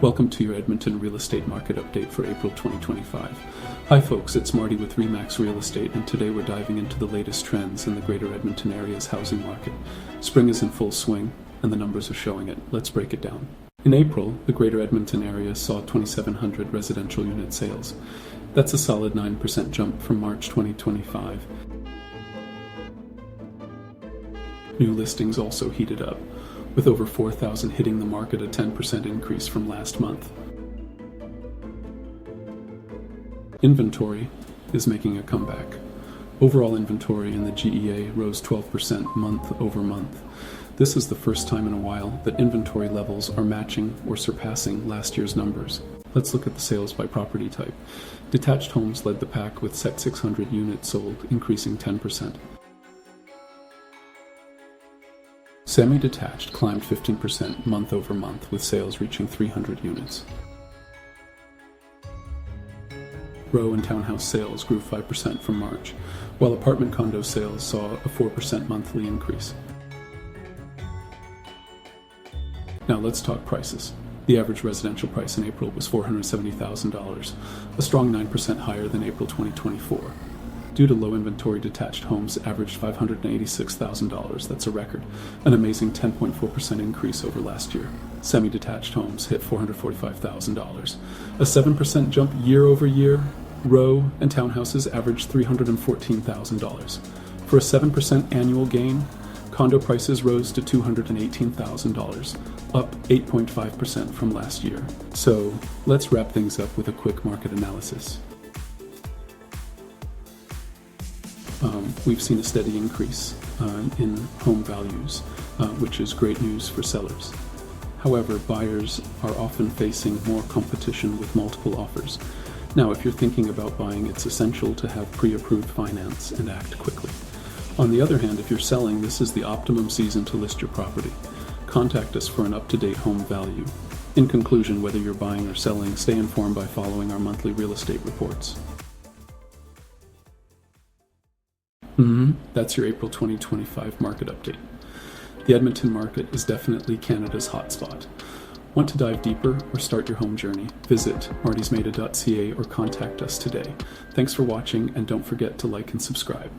Welcome to your Edmonton real estate market update for April 2025. Hi folks, it's Marty with Remax Real Estate, and today we're diving into the latest trends in the Greater Edmonton Area's housing market. Spring is in full swing, and the numbers are showing it. Let's break it down. In April, the Greater Edmonton Area saw 2,700 residential unit sales. That's a solid 9% jump from March 2025. New listings also heated up, with over 4,000 hitting the market, a 10% increase from last month. Inventory is making a comeback. Overall inventory in the GEA rose 12% month over month. This is the first time in a while that inventory levels are matching or surpassing last year's numbers. Let's look at the sales by property type. Detached homes led the pack with 600 units sold, increasing 10%. Semi-detached climbed 15% month over month, with sales reaching 300 units. Row and townhouse sales grew 5% from March, while apartment condo sales saw a 4% monthly increase. Now let's talk prices. The average residential price in April was $470,000, a strong 9% higher than April 2024. Due to low inventory, detached homes averaged $586,000. That's a record, an amazing 10.4% increase over last year. Semi-detached homes hit $445,000, a 7% jump year over year. Row and townhouses averaged $314,000. For a 7% annual gain, condo prices rose to $218,000, up 8.5% from last year. So let's wrap things up with a quick market analysis. We've seen a steady increase in home values, which is great news for sellers. However, buyers are often facing more competition with multiple offers. Now, if you're thinking about buying, it's essential to have pre-approved finance and act quickly. On the other hand, if you're selling, this is the optimum season to list your property. Contact us for an up-to-date home value. In conclusion, whether you're buying or selling, stay informed by following our monthly real estate reports. That's your April 2025 market update. The Edmonton market is definitely Canada's hotspot. Want to dive deeper or start your home journey? Visit martysmayda.ca or contact us today. Thanks for watching, and don't forget to like and subscribe.